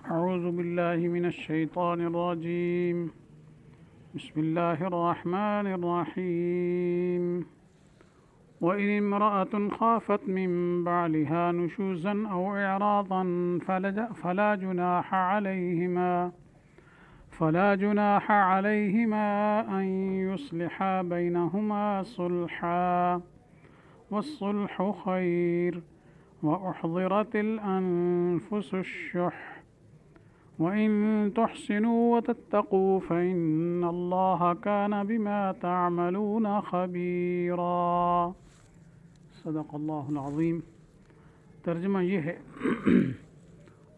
أعوذ بالله من الشيطان الرجيم. بسم الله الرحمن الرحيم. وإن امرأة خافت من بعلها نشوزا أو إعراضا فلا جناح عليهما أن يصلحا بينهما صلحا والصلح خير وأحضرت الأنفس الشح وإن تحسنوا وتتقوا فإن الله كان بما تعملون خبيرا. صدق اللہ العظیم. ترجمہ یہ ہے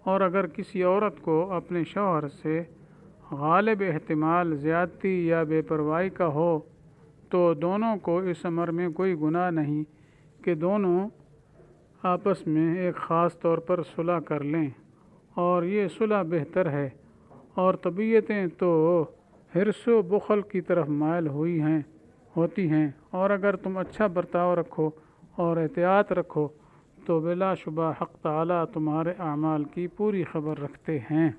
اور اگر کسی عورت کو اپنے شوہر سے غالب احتمال زیادتی یا بے پرواہی کا ہو تو دونوں کو اس امر میں کوئی گناہ نہیں کہ دونوں آپس میں ایک خاص طور پر صلح کر لیں، اور یہ صلح بہتر ہے، اور طبیعتیں تو حرص و بخل کی طرف مائل ہوتی ہیں، اور اگر تم اچھا برتاؤ رکھو اور احتیاط رکھو تو بلا شبہ حق تعالیٰ تمہارے اعمال کی پوری خبر رکھتے ہیں.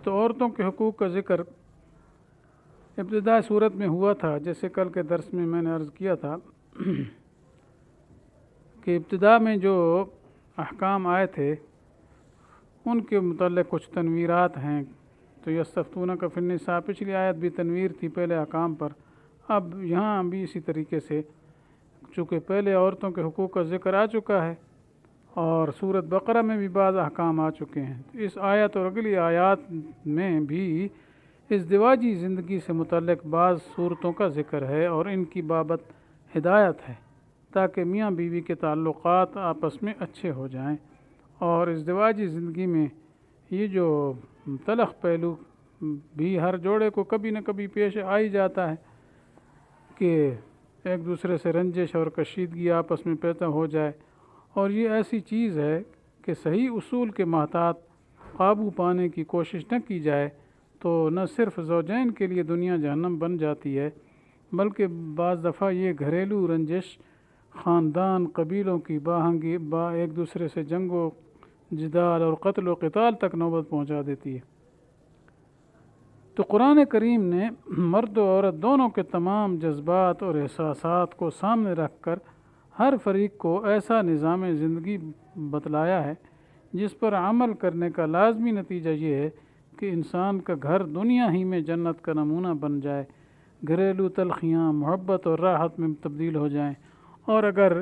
تو عورتوں کے حقوق کا ذکر ابتدائی صورت میں ہوا تھا، جیسے کل کے درس میں میں نے عرض کیا تھا کہ ابتدا میں جو احکام آئے تھے ان کے متعلق کچھ تنویرات ہیں. تو یستفتونک فی النساء، پچھلی آیت بھی تنویر تھی پہلے احکام پر، اب یہاں بھی اسی طریقے سے، چونکہ پہلے عورتوں کے حقوق کا ذکر آ چکا ہے اور سورۃ بقرہ میں بھی بعض احکام آ چکے ہیں، تو اس آیت اور اگلی آیات میں بھی ازدواجی زندگی سے متعلق بعض صورتوں کا ذکر ہے اور ان کی بابت ہدایت ہے تاکہ میاں بیوی کے تعلقات آپس میں اچھے ہو جائیں. اور ازدواجی زندگی میں یہ جو تلخ پہلو بھی ہر جوڑے کو کبھی نہ کبھی پیش آ ہی جاتا ہے کہ ایک دوسرے سے رنجش اور کشیدگی آپس میں پیدا ہو جائے، اور یہ ایسی چیز ہے کہ صحیح اصول کے محتاط قابو پانے کی کوشش نہ کی جائے تو نہ صرف زوجین کے لیے دنیا جہنم بن جاتی ہے، بلکہ بعض دفعہ یہ گھریلو رنجش خاندان قبیلوں کی ایک دوسرے سے جنگ و جدال اور قتل و قتال تک نوبت پہنچا دیتی ہے. تو قرآن کریم نے مرد و عورت دونوں کے تمام جذبات اور احساسات کو سامنے رکھ کر ہر فریق کو ایسا نظام زندگی بتلایا ہے جس پر عمل کرنے کا لازمی نتیجہ یہ ہے کہ انسان کا گھر دنیا ہی میں جنت کا نمونہ بن جائے، گھریلو تلخیاں محبت اور راحت میں تبدیل ہو جائیں، اور اگر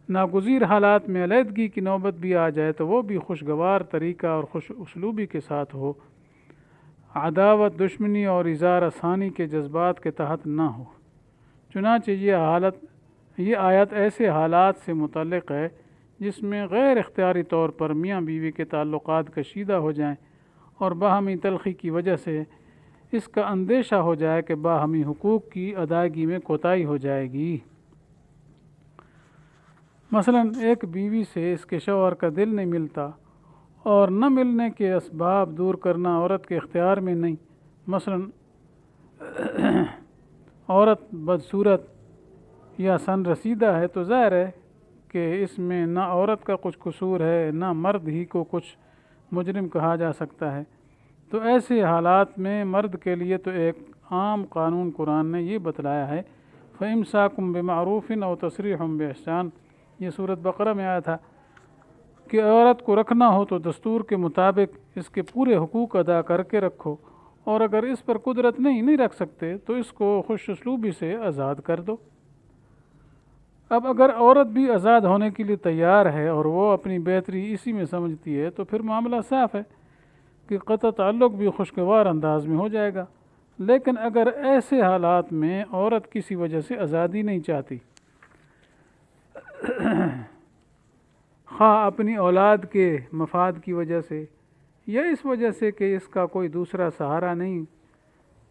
ناگزیر حالات میں علیحدگی کی نوبت بھی آ جائے تو وہ بھی خوشگوار طریقہ اور خوش اسلوبی کے ساتھ ہو، عداوت، دشمنی اور اظہار ثانی کے جذبات کے تحت نہ ہو. چنانچہ یہ آیت ایسے حالات سے متعلق ہے جس میں غیر اختیاری طور پر میاں بیوی کے تعلقات کشیدہ ہو جائیں اور باہمی تلخی کی وجہ سے اس کا اندیشہ ہو جائے کہ باہمی حقوق کی ادائیگی میں کوتاہی ہو جائے گی. مثلا ایک بیوی سے اس کے شوہر کا دل نہیں ملتا اور نہ ملنے کے اسباب دور کرنا عورت کے اختیار میں نہیں. مثلا عورت بدصورت یا سن رسیدہ ہے تو ظاہر ہے کہ اس میں نہ عورت کا کچھ قصور ہے نہ مرد ہی کو کچھ مجرم کہا جا سکتا ہے. تو ایسے حالات میں مرد کے لیے تو ایک عام قانون قرآن نے یہ بتلایا ہے، فَإِمْسَاكُمْ بِمَعْرُوفٍ أَوْ تَسْرِيحٌ بِإِحْسَانٍ، یہ سورۃ بقرہ میں آیا تھا کہ عورت کو رکھنا ہو تو دستور کے مطابق اس کے پورے حقوق ادا کر کے رکھو، اور اگر اس پر قدرت نہیں رکھ سکتے تو اس کو خوش اسلوبی سے آزاد کر دو. اب اگر عورت بھی آزاد ہونے کے لیے تیار ہے اور وہ اپنی بہتری اسی میں سمجھتی ہے تو پھر معاملہ صاف ہے کہ قطع تعلق بھی خوشگوار انداز میں ہو جائے گا. لیکن اگر ایسے حالات میں عورت کسی وجہ سے آزادی نہیں چاہتی، خواہ اپنی اولاد کے مفاد کی وجہ سے یا اس وجہ سے کہ اس کا کوئی دوسرا سہارا نہیں،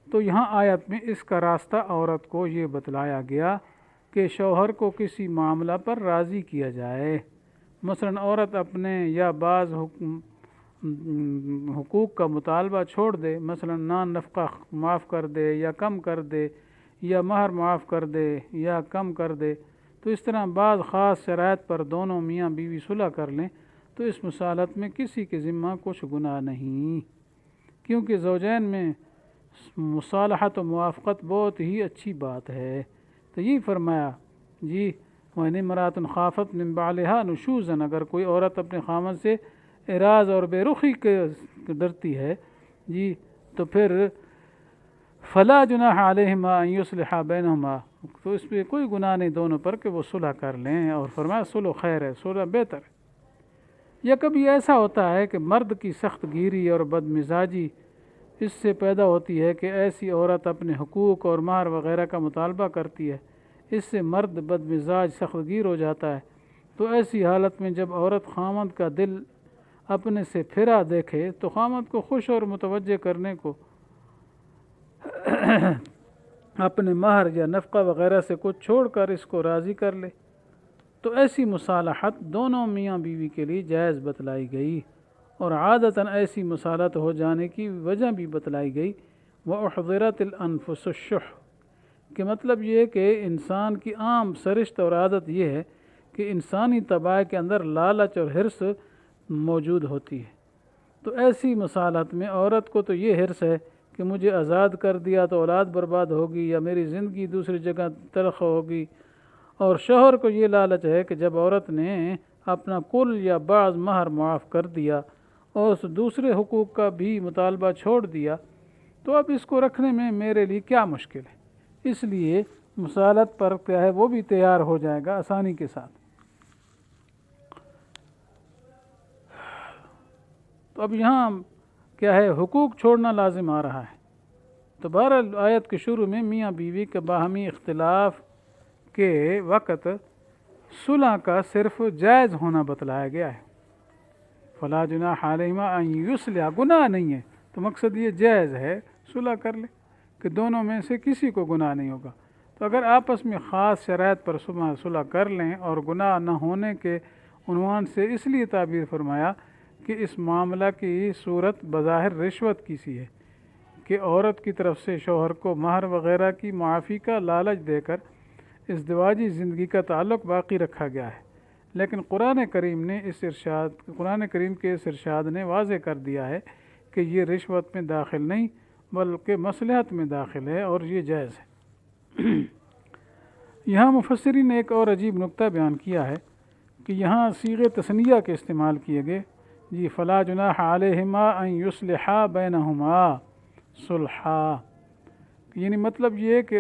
تو یہاں آیت میں اس کا راستہ عورت کو یہ بتلایا گیا کہ شوہر کو کسی معاملہ پر راضی کیا جائے. مثلا عورت اپنے یا بعض حقوق کا مطالبہ چھوڑ دے، مثلا نان نفقہ معاف کر دے یا کم کر دے یا مہر معاف کر دے یا کم کر دے، تو اس طرح بعض خاص شرائط پر دونوں میاں بیوی صلح کر لیں تو اس مصالحت میں کسی کے ذمہ کچھ گناہ نہیں، کیونکہ زوجین میں مصالحت و موافقت بہت ہی اچھی بات ہے۔ تو یہ فرمایا جی وَإِنِ امْرَأَةٌ خَافَتْ مِنْ بَعْلِهَا نُشُوزًا، اگر کوئی عورت اپنے خامن سے اعراض اور بے رخی کے ڈرتی ہے جی تو پھر فلا جناح علیہما ان یصلحا بینہما، تو اس پہ کوئی گناہ نہیں دونوں پر کہ وہ صلح کر لیں، اور فرمایا صلح خیر ہے، صلح بہتر ہے۔ یا کبھی ایسا ہوتا ہے کہ مرد کی سخت گیری اور بد مزاجی اس سے پیدا ہوتی ہے کہ ایسی عورت اپنے حقوق اور مہر وغیرہ کا مطالبہ کرتی ہے، اس سے مرد بد مزاج سخت گیر ہو جاتا ہے۔ تو ایسی حالت میں جب عورت خامند کا دل اپنے سے پھرا دیکھے تو خامند کو خوش اور متوجہ کرنے کو اپنے مہر یا نفقہ وغیرہ سے کچھ چھوڑ کر اس کو راضی کر لے، تو ایسی مصالحت دونوں میاں بیوی کے لیے جائز بتلائی گئی، اور عادتاً ایسی مصالحت ہو جانے کی وجہ بھی بتلائی گئی۔ وَأُحْضِرَتِ الْأَنفُسُ الشُّحَّ، کہ مطلب یہ کہ انسان کی عام سرشت اور عادت یہ ہے کہ انسانی طبع کے اندر لالچ اور حرص موجود ہوتی ہے، تو ایسی مصالحت میں عورت کو تو یہ حرص ہے کہ مجھے آزاد کر دیا تو اولاد برباد ہوگی یا میری زندگی دوسری جگہ تلخ ہوگی، اور شوہر کو یہ لالچ ہے کہ جب عورت نے اپنا کل یا بعض مہر معاف کر دیا اور اس دوسرے حقوق کا بھی مطالبہ چھوڑ دیا تو اب اس کو رکھنے میں میرے لیے کیا مشکل ہے، اس لیے مصالحت پر کیا ہے وہ بھی تیار ہو جائے گا آسانی کے ساتھ۔ تو اب یہاں کیا ہے حقوق چھوڑنا لازم آ رہا ہے۔ تو بہرحال آیت کے شروع میں میاں بیوی کے باہمی اختلاف کے وقت صلح کا صرف جائز ہونا بتلایا گیا ہے۔ فلا جناح علیہما ان یصلحا، گناہ نہیں ہے، تو مقصد یہ جائز ہے صلح کر لے کہ دونوں میں سے کسی کو گناہ نہیں ہوگا۔ تو اگر آپس میں خاص شرائط پر صلح کر لیں اور گناہ نہ ہونے کے عنوان سے اس لیے تعبیر فرمایا کہ اس معاملہ کی صورت بظاہر رشوت کی سی ہے کہ عورت کی طرف سے شوہر کو مہر وغیرہ کی معافی کا لالچ دے کر ازدواجی زندگی کا تعلق باقی رکھا گیا ہے، لیکن قرآن کریم کے اس ارشاد نے واضح کر دیا ہے کہ یہ رشوت میں داخل نہیں بلکہ مصلحت میں داخل ہے اور یہ جائز ہے۔ یہاں مفسرین نے ایک اور عجیب نقطہ بیان کیا ہے کہ یہاں صیغے تثنیہ کے استعمال کیے گئے جی فلا جناح علیہما ان یصلحا بینہما صلحا، یعنی مطلب یہ کہ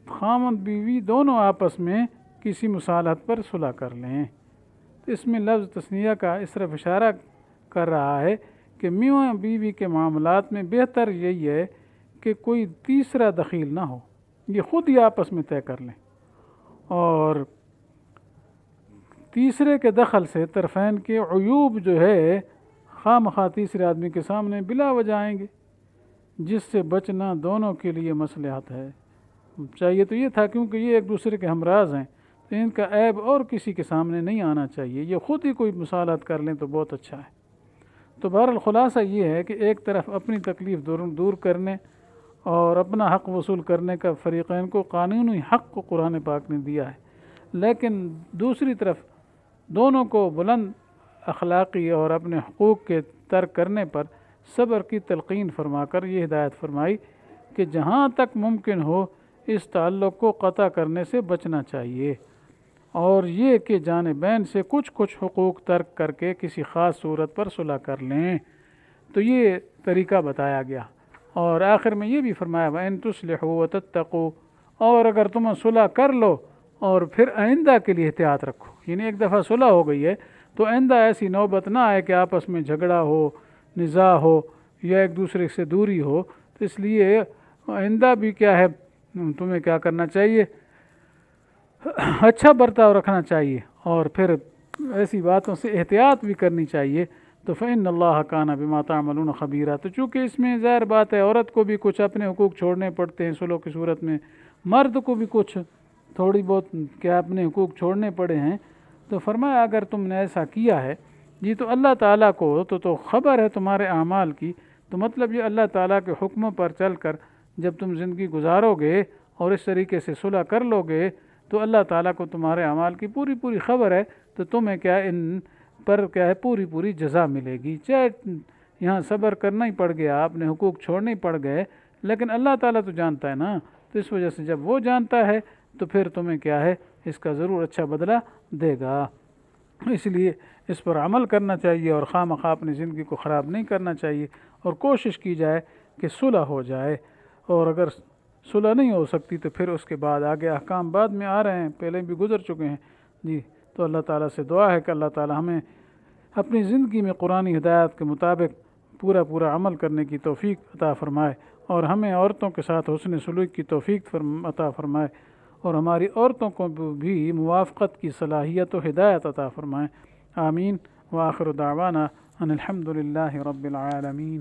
خامند بیوی دونوں آپس میں کسی مصالحت پر صلح کر لیں۔ تو اس میں لفظ تثنیہ کا اس طرف اشارہ کر رہا ہے کہ میاں بیوی کے معاملات میں بہتر یہی ہے کہ کوئی تیسرا دخیل نہ ہو، یہ خود ہی آپس میں طے کر لیں، اور تیسرے کے دخل سے طرفین کے عیوب جو ہے خواہ مخواہ تیسرے آدمی کے سامنے بلا وجہ آئیں گے، جس سے بچنا دونوں کے لیے مصلحت ہے۔ چاہیے تو یہ تھا کیونکہ یہ ایک دوسرے کے ہمراز ہیں تو ان کا عیب اور کسی کے سامنے نہیں آنا چاہیے، یہ خود ہی کوئی مصالحت کر لیں تو بہت اچھا ہے۔ تو بہرحال خلاصہ یہ ہے کہ ایک طرف اپنی تکلیف دور کرنے اور اپنا حق وصول کرنے کا فریقین کو قانونی حق کو قرآن پاک نے دیا ہے، لیکن دوسری طرف دونوں کو بلند اخلاقی اور اپنے حقوق کے ترک کرنے پر صبر کی تلقین فرما کر یہ ہدایت فرمائی کہ جہاں تک ممکن ہو اس تعلق کو قطع کرنے سے بچنا چاہیے، اور یہ کہ جانبین سے کچھ حقوق ترک کر کے کسی خاص صورت پر صلح کر لیں، تو یہ طریقہ بتایا گیا۔ اور آخر میں یہ بھی فرمایا وَإِن تُصْلِحُوا وَتَتَّقُوا، اور اگر تم صلح کر لو اور پھر آئندہ کے لیے احتیاط رکھو، یعنی ایک دفعہ صلح ہو گئی ہے تو آئندہ ایسی نوبت نہ آئے کہ آپس میں جھگڑا ہو، نزاع ہو یا ایک دوسرے سے دوری ہو، تو اس لیے آئندہ بھی کیا ہے تمہیں کیا کرنا چاہیے، اچھا برتاؤ رکھنا چاہیے اور پھر ایسی باتوں سے احتیاط بھی کرنی چاہیے۔ تو فإن اللہ کان بما تعملون خبیرا، تو چونکہ اس میں ظاہر بات ہے عورت کو بھی کچھ اپنے حقوق چھوڑنے پڑتے ہیں صلح کی صورت میں، مرد کو بھی کچھ تھوڑی بہت کیا اپنے حقوق چھوڑنے پڑے ہیں، تو فرمایا اگر تم نے ایسا کیا ہے جی تو اللہ تعالیٰ کو تو خبر ہے تمہارے اعمال کی، تو مطلب یہ اللہ تعالیٰ کے حکموں پر چل کر جب تم زندگی گزارو گے اور اس طریقے سے صلح کر لو گے تو اللہ تعالیٰ کو تمہارے اعمال کی پوری پوری خبر ہے، تو تمہیں کیا ان پر کیا ہے پوری پوری جزا ملے گی، چاہے یہاں صبر کرنا ہی پڑ گیا، آپ نے حقوق چھوڑنے ہی پڑ گئے، لیکن اللہ تعالیٰ تو جانتا ہے نا، تو اس وجہ سے جب وہ جانتا ہے تو پھر تمہیں کیا ہے اس کا ضرور اچھا بدلہ دے گا۔ اس لیے اس پر عمل کرنا چاہیے اور خواہ مخواہ اپنی زندگی کو خراب نہیں کرنا چاہیے، اور کوشش کی جائے کہ صلح ہو جائے، اور اگر صلح نہیں ہو سکتی تو پھر اس کے بعد آگے احکام بعد میں آ رہے ہیں، پہلے بھی گزر چکے ہیں جی۔ تو اللہ تعالیٰ سے دعا ہے کہ اللہ تعالیٰ ہمیں اپنی زندگی میں قرآنی ہدایات کے مطابق پورا عمل کرنے کی توفیق عطا فرمائے، اور ہمیں عورتوں کے ساتھ حسن سلوک کی توفیق عطا فرمائے، اور ہماری عورتوں کو بھی موافقت کی صلاحیت و ہدایت عطا فرمائے، آمین۔ وآخر دعوانا ان الحمد للہ رب العالمین۔